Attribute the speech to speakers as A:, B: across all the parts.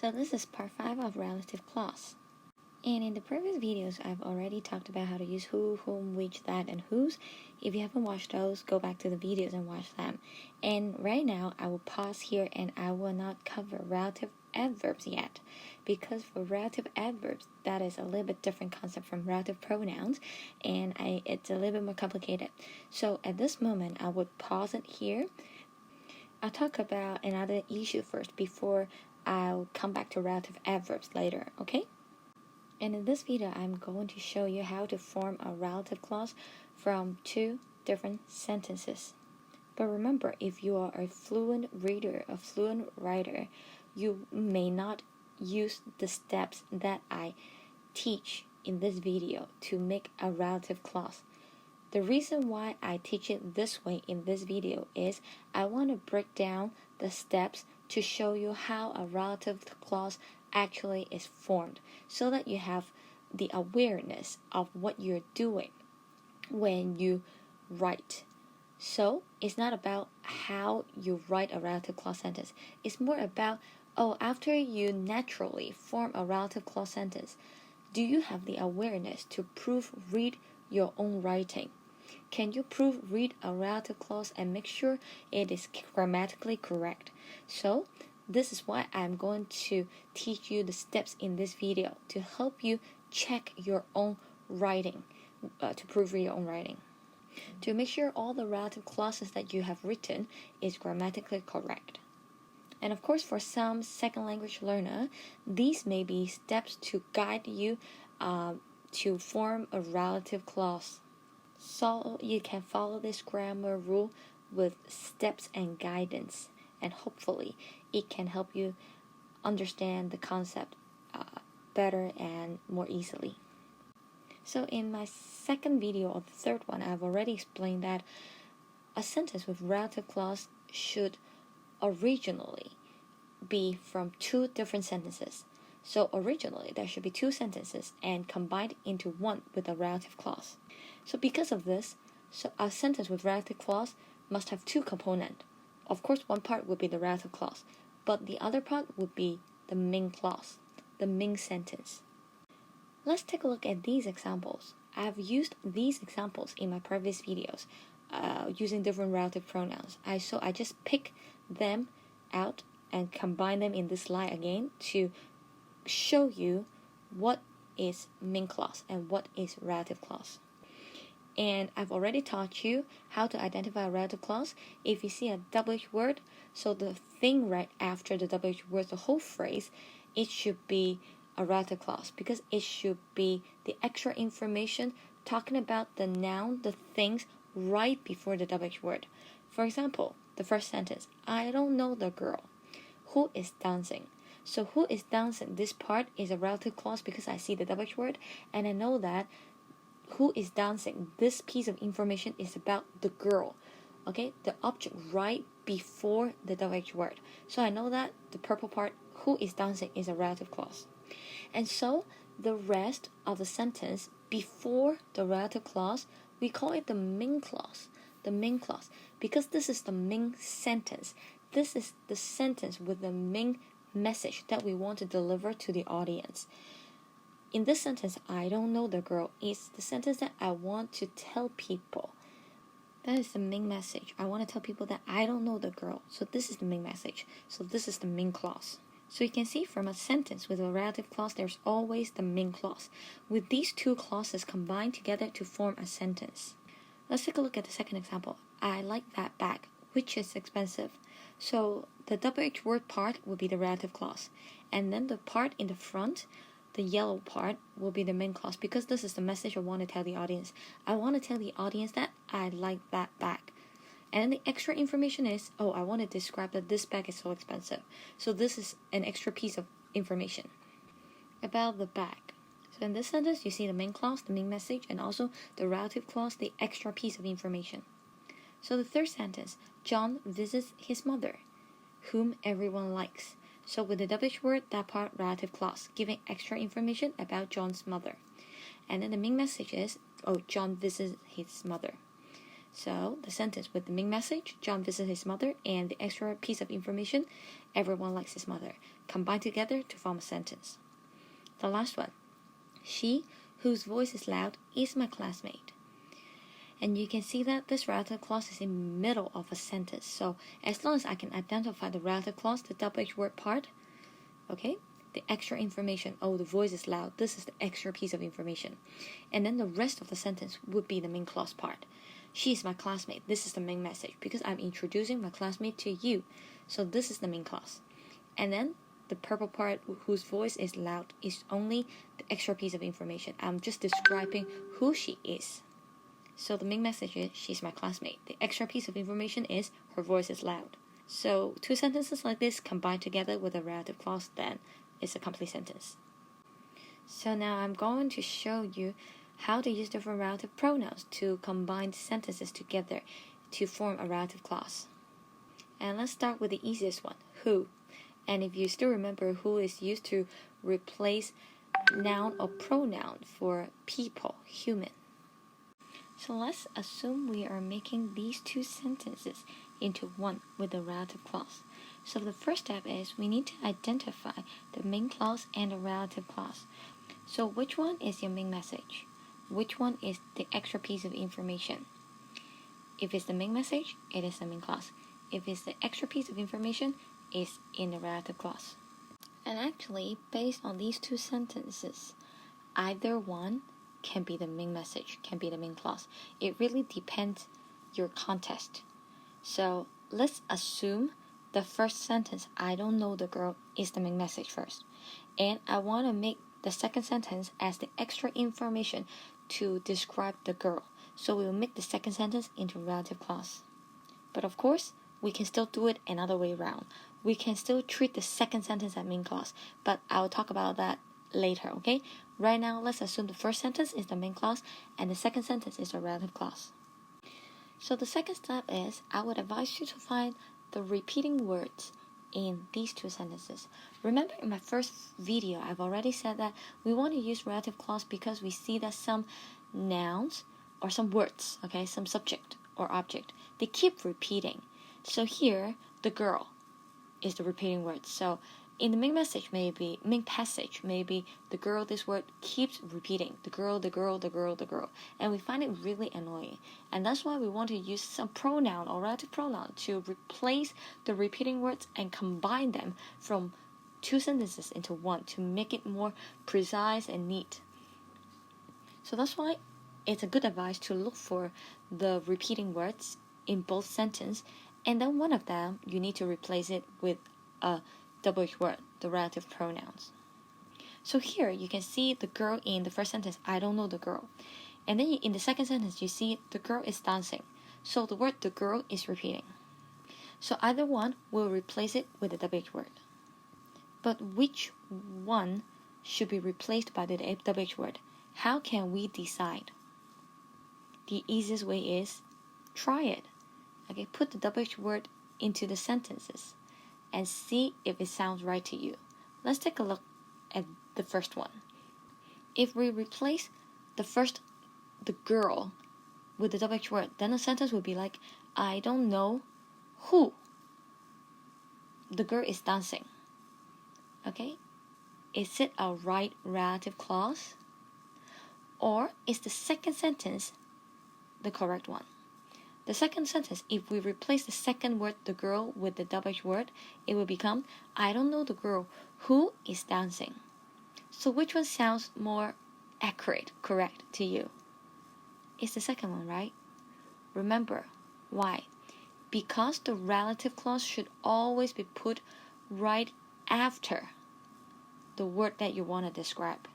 A: So this is part 5 of relative clause. And in the previous videos, I've already talked about how to use who, whom, which, that, and whose. If you haven't watched those, go back to the videos and watch them. And right now, I will pause here and I will not cover relative adverbs yet. Because for relative adverbs, that is a little bit different concept from relative pronouns. And it's a little bit more complicated. So at this moment, I would pause it here. I'll talk about another issue first before I'll come back to relative adverbs later, okay? And in this video, I'm going to show you how to form a relative clause from 2 different sentences. But remember, if you are a fluent reader, a fluent writer, you may not use the steps that I teach in this video to make a relative clause. The reason why I teach it this way in this video is I want to break down the steps to show you how a relative clause actually is formed so that you have the awareness of what you're doing when you write. So it's not about how you write a relative clause sentence. It's more about, after you naturally form a relative clause sentence, do you have the awareness to proofread your own writing? Can you proofread a relative clause and make sure it is grammatically correct? So this is why I'm going to teach you the steps in this video to help you check your own writing, to proofread your own writing, to make sure all the relative clauses that you have written is grammatically correct. And of course, for some second language learner, these may be steps to guide you to form a relative clause. So you can follow this grammar rule with steps and guidance, and hopefully it can help you understand the concept better and more easily. So in my second video, or the third one, I've already explained that a sentence with relative clause should originally be from 2 different sentences. So originally there should be 2 sentences and combined into one with a relative clause. So because of this, a sentence with relative clause must have 2 components. Of course, one part would be the relative clause, but the other part would be the main clause, the main sentence. Let's take a look at these examples. I've used these examples in my previous videos using different relative pronouns. So I just pick them out and combine them in this slide again to show you what is main clause and what is relative clause. And I've already taught you how to identify a relative clause. If you see a WH word, so the thing right after the WH word, the whole phrase, it should be a relative clause because it should be the extra information talking about the noun, the things right before the WH word. For example, the first sentence, I don't know the girl. Who is dancing? So who is dancing? This part is a relative clause because I see the WH word and I know that who is dancing, this piece of information is about the girl, okay, the object right before the WH word. So I know that the purple part, who is dancing, is a relative clause. And so the rest of the sentence before the relative clause, we call it the main clause. The main clause, because this is the main sentence. This is the sentence with the main message that we want to deliver to the audience. In this sentence, I don't know the girl, is the sentence that I want to tell people. That is the main message. I want to tell people that I don't know the girl. So this is the main message. So this is the main clause. So you can see from a sentence with a relative clause, there's always the main clause, with these 2 clauses combined together to form a sentence. Let's take a look at the second example. I like that bag, which is expensive. So the WH word part will be the relative clause. And then the part in the front, the yellow part, will be the main clause because this is the message I want to tell the audience. I want to tell the audience that I like that bag. And then the extra information is, I want to describe that this bag is so expensive. So this is an extra piece of information about the bag. So in this sentence, you see the main clause, the main message, and also the relative clause, the extra piece of information. So the third sentence, John visits his mother, whom everyone likes. So with the WH word, that part relative clause, giving extra information about John's mother. And then the main message is, John visits his mother. So the sentence with the main message, John visits his mother, and the extra piece of information, everyone likes his mother, combine together to form a sentence. The last one, she, whose voice is loud, is my classmate. And you can see that this relative clause is in the middle of a sentence. So as long as I can identify the relative clause, the WH word part, okay, the extra information, oh, the voice is loud, this is the extra piece of information. And then the rest of the sentence would be the main clause part. She is my classmate. This is the main message because I'm introducing my classmate to you. So this is the main clause. And then the purple part, whose voice is loud, is only the extra piece of information. I'm just describing who she is. So the main message is, she's my classmate. The extra piece of information is, her voice is loud. So two sentences like this combined together with a relative clause, then it's a complete sentence. So now I'm going to show you how to use different relative pronouns to combine sentences together to form a relative clause. And let's start with the easiest one, who. And if you still remember, who is used to replace noun or pronoun for people, human. So let's assume we are making these two sentences into one with a relative clause. So the first step is we need to identify the main clause and the relative clause. So which one is your main message? Which one is the extra piece of information? If it's the main message, it is the main clause. If it's the extra piece of information, it's in the relative clause. And actually, based on these two sentences, either one can be the main message, can be the main clause. It really depends your context. So let's assume the first sentence, I don't know the girl, is the main message first. And I want to make the second sentence as the extra information to describe the girl. So we will make the second sentence into relative clause. But of course, we can still do it another way around. We can still treat the second sentence as main clause, but I'll talk about that later, okay? Right now, let's assume the first sentence is the main clause and the second sentence is the relative clause. So the second step is, I would advise you to find the repeating words in these two sentences. Remember in my first video, I've already said that we want to use relative clause because we see that some nouns or some words, okay, some subject or object, they keep repeating. So here, the girl is the repeating word. So in the main message, maybe main passage, maybe the girl, this word keeps repeating. The girl, the girl, the girl, the girl. And we find it really annoying. And that's why we want to use some pronoun or relative pronoun to replace the repeating words and combine them from two sentences into one to make it more precise and neat. So that's why it's a good advice to look for the repeating words in both sentences, and then one of them you need to replace it with a WH word, the relative pronouns. So here you can see the girl in the first sentence, I don't know the girl. And then in the second sentence you see the girl is dancing. So the word the girl is repeating. So either one will replace it with a WH word. But which one should be replaced by the WH word? How can we decide? The easiest way is try it. Okay, put the WH word into the sentences and see if it sounds right to you. Let's take a look at the first one. If we replace the girl with the WH word, then the sentence would be like, I don't know who the girl is dancing. Okay, is it a right relative clause? Or is the second sentence the correct one? The second sentence, if we replace the second word, the girl, with the WH word, it will become, I don't know the girl who is dancing. So which one sounds more accurate, correct to you? It's the second one, right? Remember, why? Because the relative clause should always be put right after the word that you want to describe.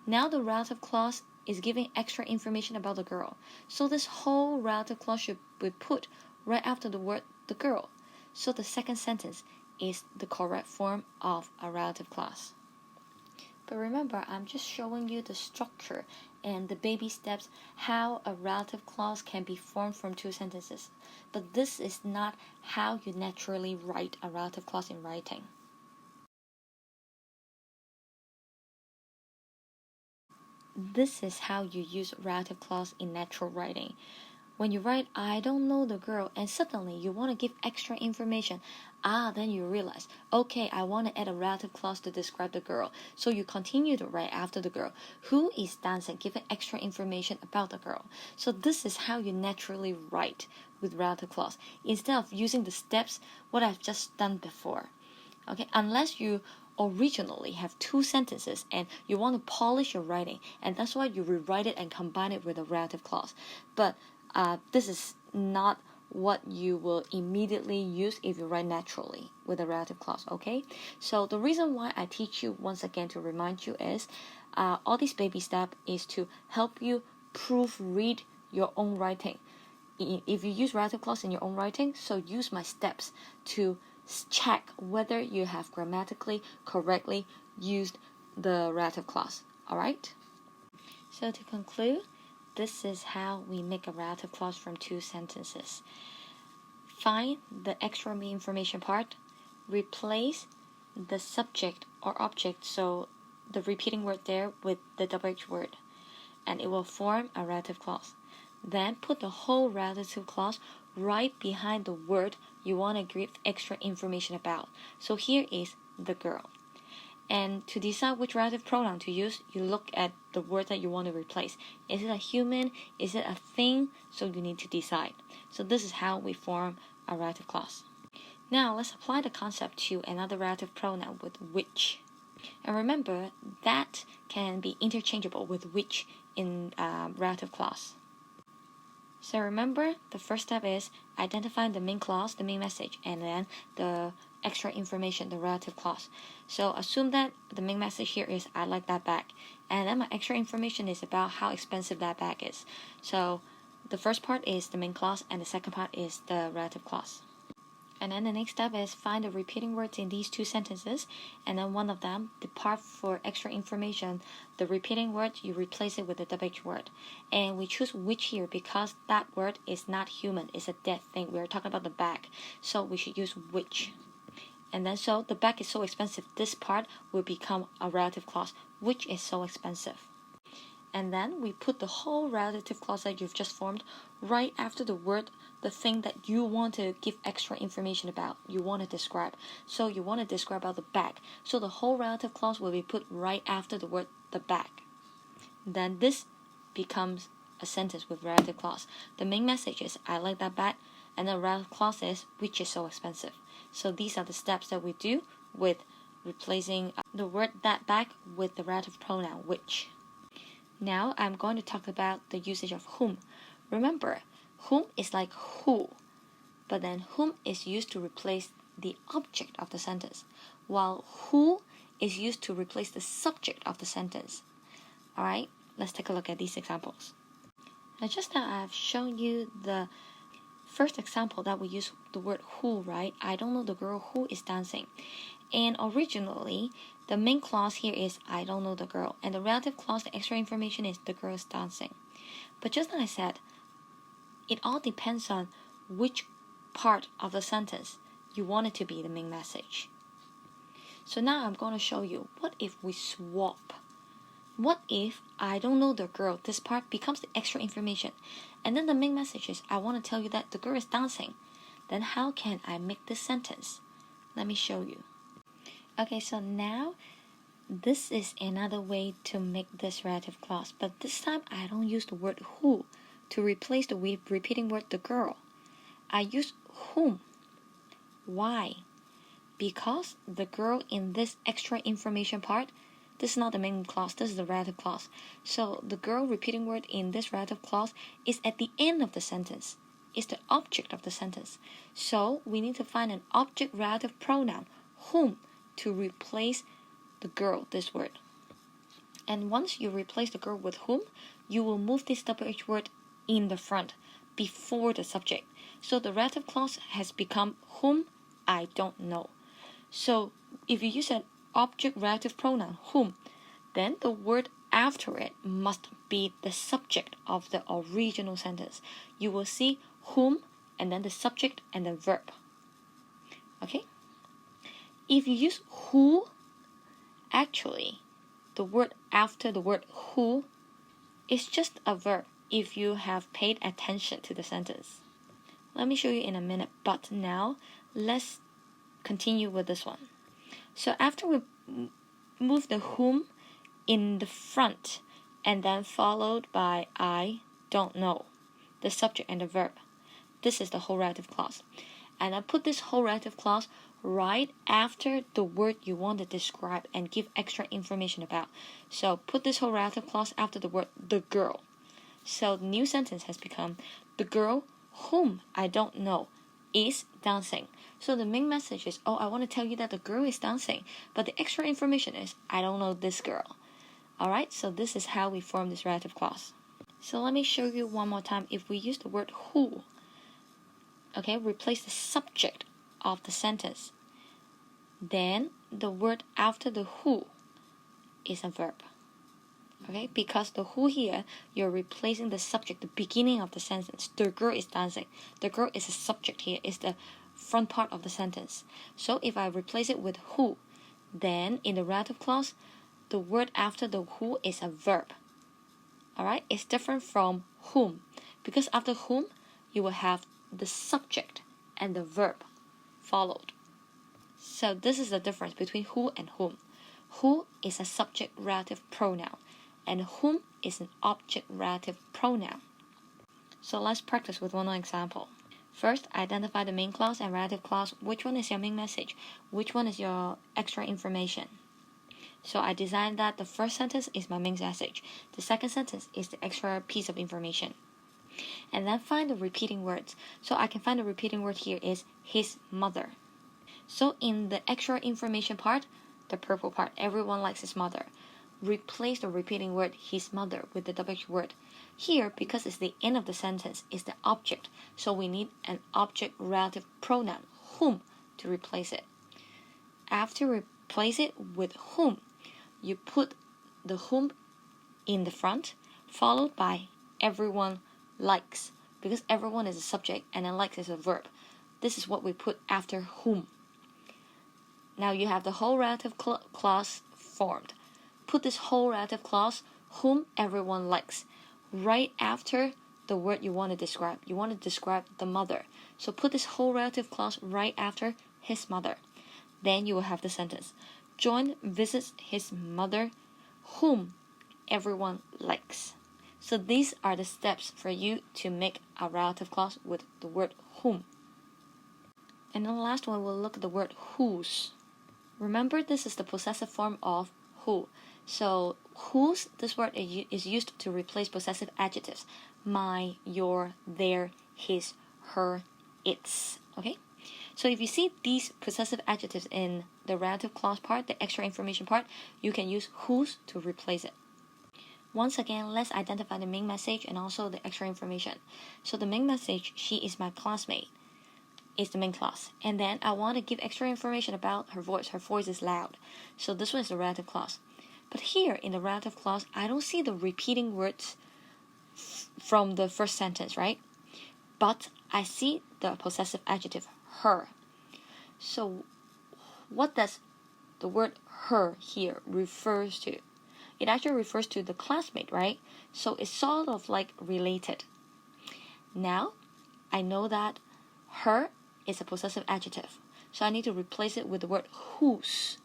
A: Now the relative clause is giving extra information about the girl. So this whole relative clause should be put right after the word the girl. So the second sentence is the correct form of a relative clause. But remember, I'm just showing you the structure and the baby steps how a relative clause can be formed from two sentences. But this is not how you naturally write a relative clause in writing. This is how you use relative clause in natural writing. when you write, I don't know the girl, and suddenly you want to give extra information, then you realize, okay, I want to add a relative clause to describe the girl. So you continue to write after the girl, who is dancing, giving extra information about the girl. So this is how you naturally write with relative clause, instead of using the steps what I've just done before. Okay, unless you originally have 2 sentences and you want to polish your writing, and that's why you rewrite it and combine it with a relative clause. But this is not what you will immediately use if you write naturally with a relative clause, okay? So the reason why I teach you once again to remind you is all these baby steps is to help you proofread your own writing. If you use relative clause in your own writing, so use my steps to check whether you have grammatically correctly used the relative clause, alright? So to conclude, this is how we make a relative clause from 2 sentences. Find the extra information part, replace the subject or object, so the repeating word there, with the WH word, and it will form a relative clause. Then put the whole relative clause right behind the word you want to give extra information about. So here is the girl. And to decide which relative pronoun to use, you look at the word that you want to replace. Is it a human? Is it a thing? So you need to decide. So this is how we form a relative clause. Now let's apply the concept to another relative pronoun with which. And remember, that can be interchangeable with which in relative clause. So remember, the first step is identifying the main clause, the main message, and then the extra information, the relative clause. So assume that the main message here is, I like that bag. And then my extra information is about how expensive that bag is. So the first part is the main clause, and the second part is the relative clause. And then the next step is find the repeating words in these 2 sentences, and then one of them, the part for extra information, the repeating word, you replace it with the WH word. And we choose which here because that word is not human, it's a dead thing. We are talking about the bag, so we should use which. And then so the bag is so expensive, this part will become a relative clause, which is so expensive. And then we put the whole relative clause that you've just formed right after the word, the thing that you want to give extra information about, you want to describe. So you want to describe about the bag. So the whole relative clause will be put right after the word the bag. Then this becomes a sentence with relative clause. The main message is, I like that bag, and the relative clause is, which is so expensive. So these are the steps that we do with replacing the word that bag with the relative pronoun which. Now I'm going to talk about the usage of whom. Remember, whom is like who, but then whom is used to replace the object of the sentence, while who is used to replace the subject of the sentence. Alright, let's take a look at these examples. Now just now I've shown you the first example that we use the word who, right? I don't know the girl who is dancing. And originally, the main clause here is, I don't know the girl. And the relative clause, the extra information is, the girl is dancing. But just like I said, it all depends on which part of the sentence you want it to be the main message. So now I'm going to show you, what if we swap? What if I don't know the girl, this part becomes the extra information, and then the main message is, I want to tell you that the girl is dancing. Then how can I make this sentence? Let me show you. Okay, so now this is another way to make this relative clause, but this time I don't use the word who to replace the repeating word the girl. I use whom. Why? Because the girl in this extra information part, this is not the main clause, this is the relative clause. So the girl repeating word in this relative clause is at the end of the sentence. It's the object of the sentence. So we need to find an object relative pronoun, whom, to replace the girl, this word. And once you replace the girl with whom, you will move this WH word in the front, before the subject. So the relative clause has become whom I don't know. So if you use an object relative pronoun, whom, then the word after it must be the subject of the original sentence. You will see whom, and then the subject, and the verb. Okay? If you use who, actually, the word after the word who is just a verb. if you have paid attention to the sentence. Let me show you in a minute, but now let's continue with this one. So after we move the whom in the front and then followed by I don't know, the subject and the verb. This is the whole relative clause. And I put this whole relative clause right after the word you want to describe and give extra information about. So put this whole relative clause after the word the girl. So the new sentence has become the girl whom I don't know is dancing. So the main message is, I want to tell you that the girl is dancing, but the extra information is, I don't know this girl. Alright, so this is how we form this relative clause. So let me show you one more time. If we use the word who, okay, replace the subject of the sentence, then the word after the who is a verb. Okay, because the who here, you're replacing the subject, the beginning of the sentence. The girl is dancing. The girl is a subject here, is the front part of the sentence. So if I replace it with who, then in the relative clause, the word after the who is a verb. Alright, it's different from whom, because after whom, you will have the subject and the verb followed. So this is the difference between who and whom. Who is a subject relative pronoun, and whom is an object relative pronoun. So let's practice with one more example. First, identify the main clause and relative clause. Which one is your main message? Which one is your extra information? So I designed that the first sentence is my main message. The second sentence is the extra piece of information. And then find the repeating words. So I can find the repeating word here is his mother. So in the extra information part, the purple part, everyone likes his mother. Replace the repeating word his mother with the WH word. Here, because it's the end of the sentence, is the object. So we need an object relative pronoun, whom, to replace it. After replace it with whom, you put the whom in the front, followed by everyone likes, because everyone is a subject and then likes is a verb. This is what we put after whom. Now you have the whole relative clause formed. Put this whole relative clause, whom everyone likes, right after the word you want to describe. You want to describe the mother. So put this whole relative clause right after his mother. Then you will have the sentence. John visits his mother, whom everyone likes. So these are the steps for you to make a relative clause with the word whom. And then the last one, we'll look at the word whose. Remember, this is the possessive form of who. So whose, this word is used to replace possessive adjectives. My, your, their, his, her, its. Okay? So if you see these possessive adjectives in the relative clause part, the extra information part, you can use whose to replace it. Once again, let's identify the main message and also the extra information. So the main message, she is my classmate, is the main clause. And then I want to give extra information about her voice. Her voice is loud. So this one is the relative clause. But here in the relative clause, I don't see the repeating words from the first sentence, right? But I see the possessive adjective, her. So what does the word her here refers to? It actually refers to the classmate, right? So it's sort of like related. Now, I know that her is a possessive adjective. So I need to replace it with the word whose.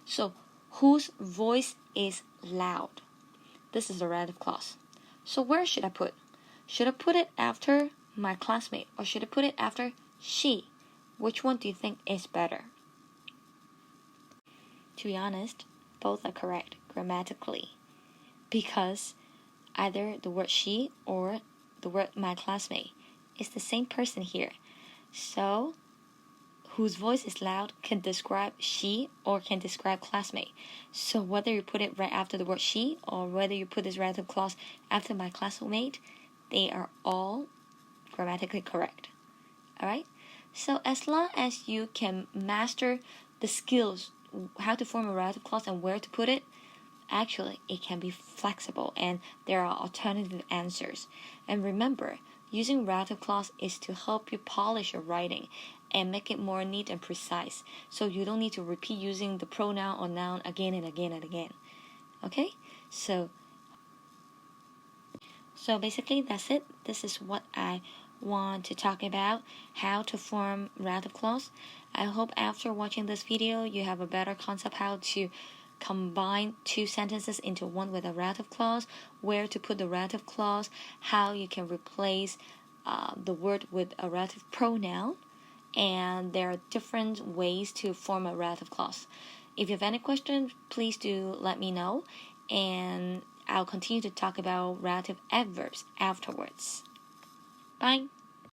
A: So whose voice is loud. This is the relative clause. So where should I put? Should I put it after my classmate or should I put it after she? Which one do you think is better? To be honest, both are correct grammatically, because either the word she or the word my classmate is the same person here. So whose voice is loud can describe she or can describe classmate. So whether you put it right after the word she or whether you put this relative clause after my classmate, they are all grammatically correct. Alright? So as long as you can master the skills, how to form a relative clause and where to put it, actually it can be flexible and there are alternative answers. And remember, using relative clause is to help you polish your writing and make it more neat and precise, so you don't need to repeat using the pronoun or noun again and again and again. Okay? So So basically that's it. This is what I want to talk about, how to form relative clause. I hope after watching this video you have a better concept how to combine two sentences into one with a relative clause, where to put the relative clause, how you can replace the word with a relative pronoun, and there are different ways to form a relative clause. If you have any questions, please do let me know, and I'll continue to talk about relative adverbs afterwards. Bye!